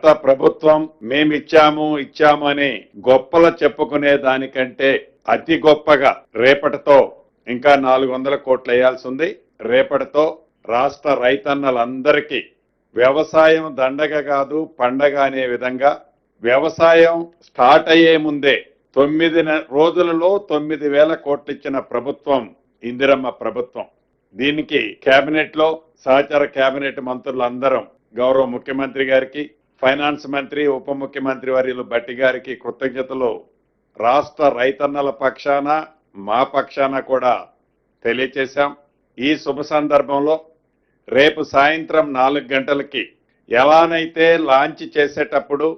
గత ప్రభుత్వం ఇచ్చాము అని గొప్పలు చెప్పుకునే దానికంటే అతి గొప్పగా రేపటితో ఇంకా 400 కోట్లు వేయాల్సి ఉంది. రేపటితో రాష్ట్ర రైతన్నలందరికీ వ్యవసాయం దండగ కాదు పండగ అనే విధంగా వ్యవసాయం స్టార్ట్ అయ్యే ముందే 9 రోజులలో 9,000 కోట్లు ఇచ్చిన ప్రభుత్వం ఇందిరమ్మ ప్రభుత్వం. దీనికి కేబినెట్ లో సహచార కేబినెట్ మంత్రులందరం గౌరవ ముఖ్యమంత్రి గారికి, ఫైనాన్స్ మంత్రి, ఉప ముఖ్యమంత్రి వర్యులు భట్టి గారికి కృతజ్ఞతలు రాష్ట్ర రైతన్నల పక్షాన మా పక్షాన కూడా తెలియచేశాం. ఈ శుభ సందర్భంలో రేపు సాయంత్రం 4 గంటలకి ఎలానైతే లాంచ్ చేసేటప్పుడు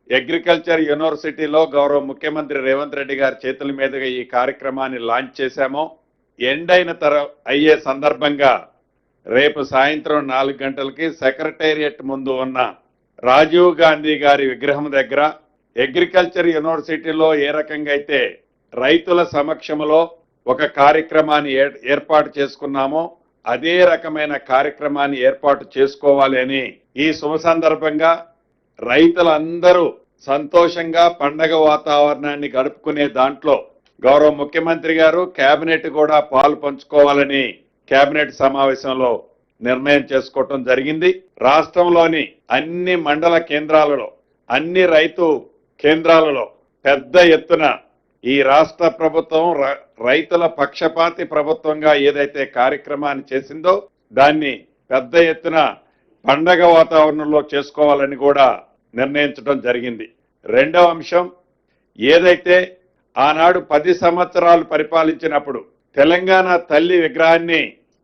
అగ్రికల్చర్ యూనివర్సిటీలో గౌరవ ముఖ్యమంత్రి రేవంత్ రెడ్డి గారి చేతుల మీదుగా ఈ కార్యక్రమాన్ని లాంచ్ చేశామో, ఎండ్ అయ్యే సందర్భంగా రేపు సాయంత్రం 4 గంటలకి సెక్రటేరియట్ ముందు ఉన్న రాజీవ్ గాంధీ గారి విగ్రహం దగ్గర అగ్రికల్చర్ యూనివర్సిటీలో ఏ రకంగా అయితే రైతుల సమక్షంలో ఒక కార్యక్రమాన్ని ఏర్పాటు చేసుకున్నామో అదే రకమైన కార్యక్రమాన్ని ఏర్పాటు చేసుకోవాలి అని ఈ శుభ సందర్భంగా రైతులందరూ సంతోషంగా పండగ వాతావరణాన్ని గడుపుకునే దాంట్లో గౌరవ ముఖ్యమంత్రి గారు కేబినెట్ కూడా పాలు పంచుకోవాలని కేబినెట్ సమావేశంలో నిర్ణయం చేసుకోవటం జరిగింది. రాష్ట్రంలోని అన్ని మండల కేంద్రాలలో, అన్ని రైతు కేంద్రాలలో పెద్ద ఎత్తున ఈ రాష్ట్ర ప్రభుత్వం రైతుల పక్షపాతి ప్రభుత్వంగా ఏదైతే కార్యక్రమాన్ని చేసిందో దాన్ని పెద్ద ఎత్తున పండగ వాతావరణంలో చేసుకోవాలని కూడా నిర్ణయించడం జరిగింది. రెండవ అంశం, ఏదైతే ఆనాడు 10 సంవత్సరాలు పరిపాలించినప్పుడు తెలంగాణ తల్లి విగ్రహాన్ని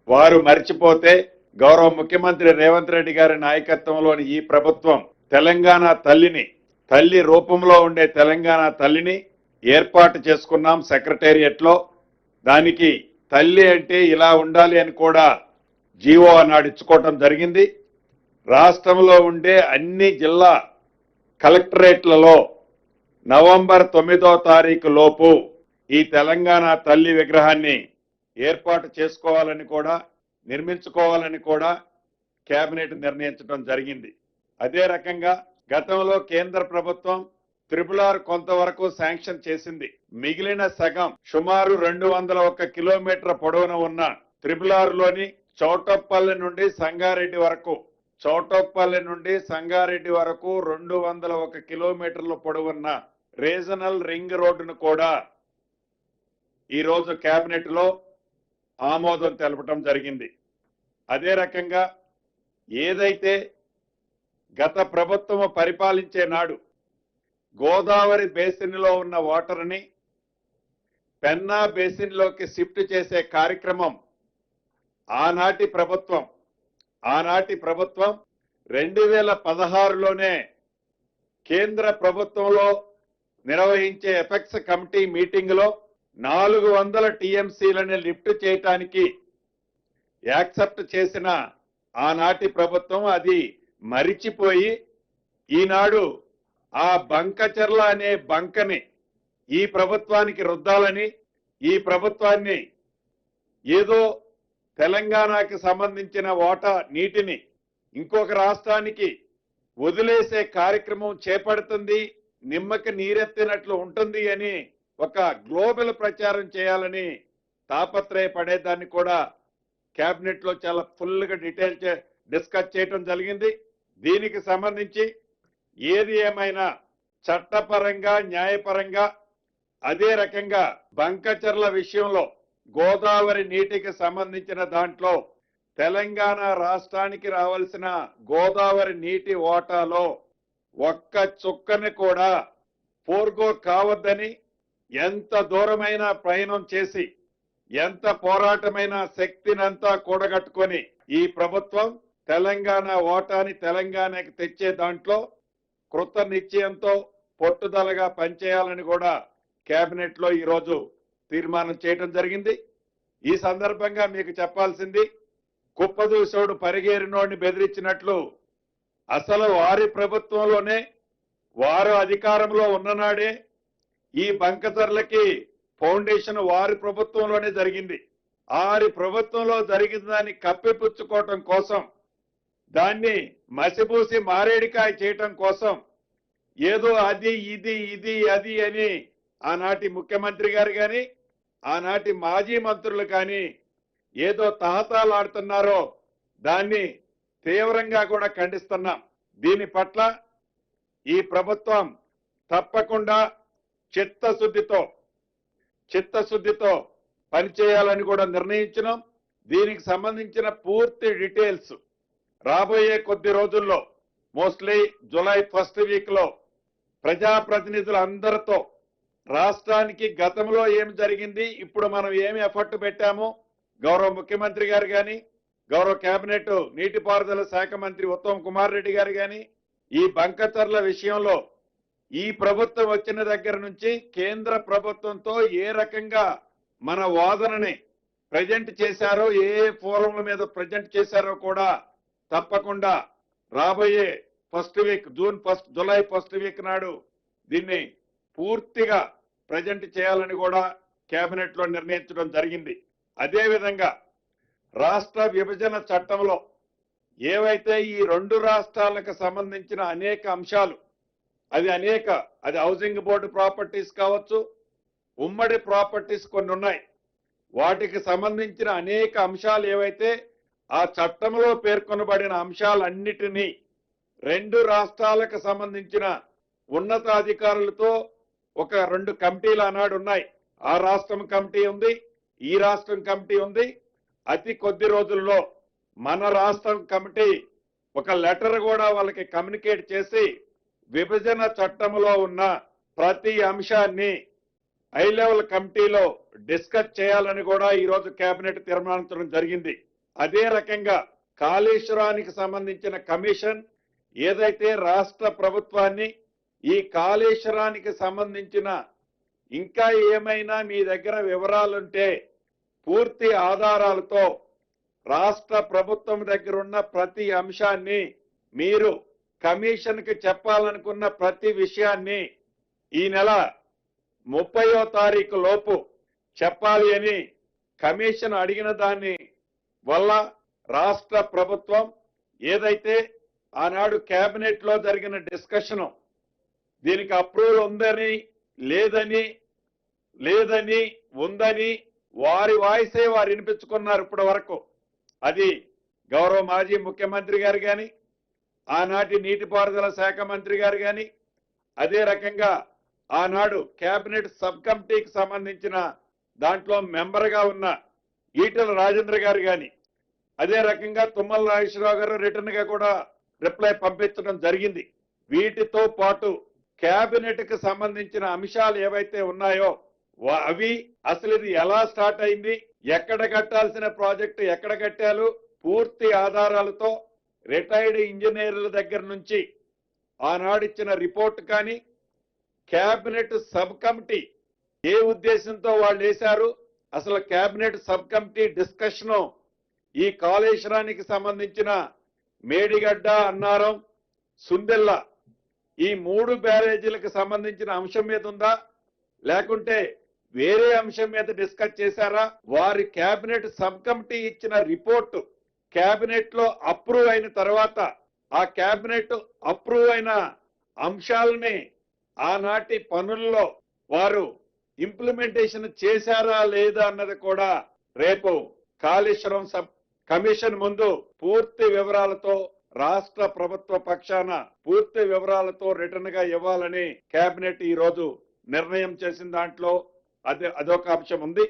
వారు మర్చిపోతే గౌరవ ముఖ్యమంత్రి రేవంత్ రెడ్డి గారి నాయకత్వంలోని ఈ ప్రభుత్వం తెలంగాణ తల్లి రూపంలో ఉండే తెలంగాణ తల్లిని ఏర్పాటు చేసుకున్నాం సెక్రటేరియట్ లో. దానికి తల్లి అంటే ఇలా ఉండాలి అని కూడా జీవో అన్నాడు ఇచ్చుకోవటం జరిగింది. రాష్ట్రంలో ఉండే అన్ని జిల్లా కలెక్టరేట్లలో నవంబర్ 9వ తారీఖు లోపు ఈ తెలంగాణ తల్లి విగ్రహాన్ని ఏర్పాటు చేసుకోవాలని కూడా, నిర్మించుకోవాలని కూడా కేబినెట్ నిర్ణయించడం జరిగింది. అదే రకంగా గతంలో కేంద్ర ప్రభుత్వం RRR కొంతవరకు శాంక్షన్ చేసింది. మిగిలిన సగం సుమారు 201 కిలోమీటర్ల పొడవున ఉన్న RRR లోని చౌటప్పల్లి నుండి సంగారెడ్డి వరకు 201 కిలోమీటర్ల పొడవున్న రీజనల్ రింగ్ రోడ్డును కూడా ఈ రోజు కేబినెట్ లో ఆమోదం తెలపడం జరిగింది. అదే రకంగా ఏదైతే గత ప్రభుత్వం పరిపాలించే నాడు గోదావరి బేసిన్ లో ఉన్న వాటర్ని పెన్నా బేసిన్ లోకి షిఫ్ట్ చేసే కార్యక్రమం ఆనాటి ప్రభుత్వం 2016లోనే కేంద్ర ప్రభుత్వంలో నిర్వహించే ఎపెక్స్ కమిటీ మీటింగ్ లో 400 టీఎంసీలని లిఫ్ట్ చేయటానికి యాక్సెప్ట్ చేసిన ఆనాటి ప్రభుత్వం అది మరిచిపోయి ఈనాడు ఆ బంకచర్ల అనే బంకని ఈ ప్రభుత్వానికి రుద్దాలని, ఈ ప్రభుత్వాన్ని ఏదో తెలంగాణకి సంబంధించిన వాటా నీటిని ఇంకొక రాష్ట్రానికి వదిలేసే కార్యక్రమం చేపడుతుంది, నిమ్మకి నీరెత్తినట్లు ఉంటుంది అని ఒక గ్లోబల్ ప్రచారం చేయాలని తాపత్రయపడేదాన్ని కూడా కేబినెట్ లో చాలా ఫుల్ గా డిస్కస్ చేయడం జరిగింది. దీనికి సంబంధించి ఏది ఏమైనా చట్టపరంగా, న్యాయపరంగా, అదే రకంగా బంకచర్ల విషయంలో గోదావరి నీటికి సంబంధించిన దాంట్లో తెలంగాణ రాష్ట్రానికి రావాల్సిన గోదావరి నీటి వాటాలో ఒక్క చుక్కని కూడా ఫోర్గో కావద్దని ఎంత దూరమైన ప్రయాణం చేసి ఎంత పోరాటమైన శక్తినంతా కూడగట్టుకొని ఈ ప్రభుత్వం తెలంగాణ వాటాని తెలంగాణకి తెచ్చే దాంట్లో కృత నిశ్చయంతో పట్టుదలగా పనిచేయాలని కూడా కేబినెట్ లో ఈరోజు తీర్మానం చేయడం జరిగింది. ఈ సందర్భంగా మీకు చెప్పాల్సింది, కుప్పదూసోడు పరిగేరినోడిని బెదిరించినట్లు అసలు వారి ప్రభుత్వంలోనే వారు అధికారంలో ఉన్ననాడే ఈ బంకచర్లకి ఫౌండేషన్ వారి ప్రభుత్వంలోనే జరిగింది. వారి ప్రభుత్వంలో జరిగిన దాన్ని కప్పిపుచ్చుకోవటం కోసం దాన్ని మసిపూసి మారేడికాయ చేయటం కోసం ఏదో అది అది అని ఆనాటి ముఖ్యమంత్రి గారు కానీ ఆనాటి మాజీ మంత్రులు కానీ ఏదో తహతాలాడుతున్నారో దాన్ని తీవ్రంగా కూడా ఖండిస్తున్నాం. దీని పట్ల ఈ ప్రభుత్వం తప్పకుండా చిత్తశుద్ధితో పనిచేయాలని కూడా నిర్ణయించినాం. దీనికి సంబంధించిన పూర్తి డీటెయిల్స్ రాబోయే కొద్ది రోజుల్లో మోస్ట్లీ జూలై ఫస్ట్ వీక్ లో ప్రజాప్రతినిధులందరితో రాష్ట్రానికి గతంలో ఏం జరిగింది, ఇప్పుడు మనం ఏమి ఎఫర్ట్ పెట్టాము, గౌరవ ముఖ్యమంత్రి గారు కానీ గౌరవ కేబినెట్ నీటిపారుదల శాఖ మంత్రి ఉత్తమ్ కుమార్ రెడ్డి గారు కానీ ఈ బంకచర్ల విషయంలో ఈ ప్రభుత్వం వచ్చిన దగ్గర నుంచి కేంద్ర ప్రభుత్వంతో ఏ రకంగా మన వాదనని ప్రజెంట్ చేశారో, ఏ ఫోరంల మీద ప్రజెంట్ చేశారో కూడా తప్పకుండా రాబోయే జూలై ఫస్ట్ వీక్ నాడు దీన్ని పూర్తిగా ప్రజెంట్ చేయాలని కూడా కేబినెట్ లో నిర్ణయించడం జరిగింది. అదేవిధంగా రాష్ట్ర విభజన చట్టంలో ఏవైతే ఈ రెండు రాష్ట్రాలకు సంబంధించిన అనేక అంశాలు అది హౌసింగ్ బోర్డు ప్రాపర్టీస్ కావచ్చు, ఉమ్మడి ప్రాపర్టీస్ కొన్ని ఉన్నాయి, వాటికి సంబంధించిన అనేక అంశాలు ఏవైతే ఆ చట్టంలో పేర్కొనబడిన అంశాలన్నిటినీ రెండు రాష్ట్రాలకు సంబంధించిన ఉన్నతాధికారులతో ఒక 2 కమిటీలు ఆనాడు ఉన్నాయి. ఆ రాష్ట్రం కమిటీ ఉంది, ఈ రాష్ట్రం కమిటీ ఉంది. అతి కొద్ది రోజుల్లో మన రాష్ట్రం కమిటీ ఒక లెటర్ కూడా వాళ్ళకి కమ్యూనికేట్ చేసి విభజన చట్టంలో ఉన్న ప్రతి అంశాన్ని హై లెవెల్ కమిటీలో డిస్కస్ చేయాలని కూడా ఈ రోజు కేబినెట్ తీర్మానించడం జరిగింది. అదే రకంగా కాళేశ్వరానికి సంబంధించిన కమిషన్ ఏదైతే రాష్ట్ర ప్రభుత్వాన్ని ఈ కాళేశ్వరానికి సంబంధించిన ఇంకా ఏమైనా మీ దగ్గర వివరాలుంటే పూర్తి ఆధారాలతో రాష్ట్ర ప్రభుత్వం దగ్గర ఉన్న ప్రతి అంశాన్ని మీరు కమిషన్ కి చెప్పాలనుకున్న ప్రతి విషయాన్ని ఈ నెల 30వ తారీఖు లోపు చెప్పాలి అని కమిషన్ అడిగిన దాన్ని వల్ల రాష్ట్ర ప్రభుత్వం ఏదైతే ఆనాడు కేబినెట్ లో జరిగిన డిస్కషన్ దీనికి అప్రూవల్ ఉందని లేదని ఉందని వారి వాయిసే వారు వినిపించుకున్నారు ఇప్పటి వరకు. అది గౌరవ మాజీ ముఖ్యమంత్రి గారు కానీ ఆనాటి నీటిపారుదల శాఖ మంత్రి గారు కానీ అదే రకంగా ఆనాడు కేబినెట్ సబ్ కమిటీకి సంబంధించిన దాంట్లో మెంబర్గా ఉన్న ఈటెల రాజేంద్ర గారు కానీ అదే రకంగా తుమ్మల నాగేశ్వరరావు గారు రిటర్న్ గా కూడా రిప్లై పంపించడం జరిగింది. వీటితో పాటు కేబినెట్ కి సంబంధించిన అంశాలు ఏవైతే ఉన్నాయో అవి అసలు ఇది ఎలా స్టార్ట్ అయింది, ఎక్కడ కట్టాల్సిన ప్రాజెక్టు ఎక్కడ కట్టారు, పూర్తి ఆధారాలతో రిటైర్డ్ ఇంజనీర్ల దగ్గర నుంచి ఆనాడిచ్చిన రిపోర్ట్ కానీ కేబినెట్ సబ్ కమిటీ ఏ ఉద్దేశంతో వాళ్ళు వేశారు, అసలు కేబినెట్ సబ్ కమిటీ డిస్కషన్ ఈ కాళేశ్వరానికి సంబంధించిన మేడిగడ్డ, అన్నారం, సుందెల్ల ఈ 3 బ్యారేజీలకు సంబంధించిన అంశం మీద ఉందా లేకుంటే వేరే అంశం మీద డిస్కస్ చేశారా? వారి కేబినెట్ సబ్ కమిటీ ఇచ్చిన రిపోర్టు కేబినెట్ లో అప్రూవ్ అయిన తర్వాత ఆ కేబినెట్ అప్రూవ్ అయిన అంశాలని ఆనాటి పనుల్లో వారు ఇంప్లిమెంటేషన్ చేశారా లేదా అన్నది కూడా రేపు కాళేశ్వరం సబ్ కమిషన్ ముందు పూర్తి వివరాలతో రాష్ట్ర ప్రభుత్వ పక్షాన పూర్తి వివరాలతో రిటర్న్ గా ఇవ్వాలని కేబినెట్ ఈ రోజు నిర్ణయం చేసిన దాంట్లో అదొక అంశం ఉంది.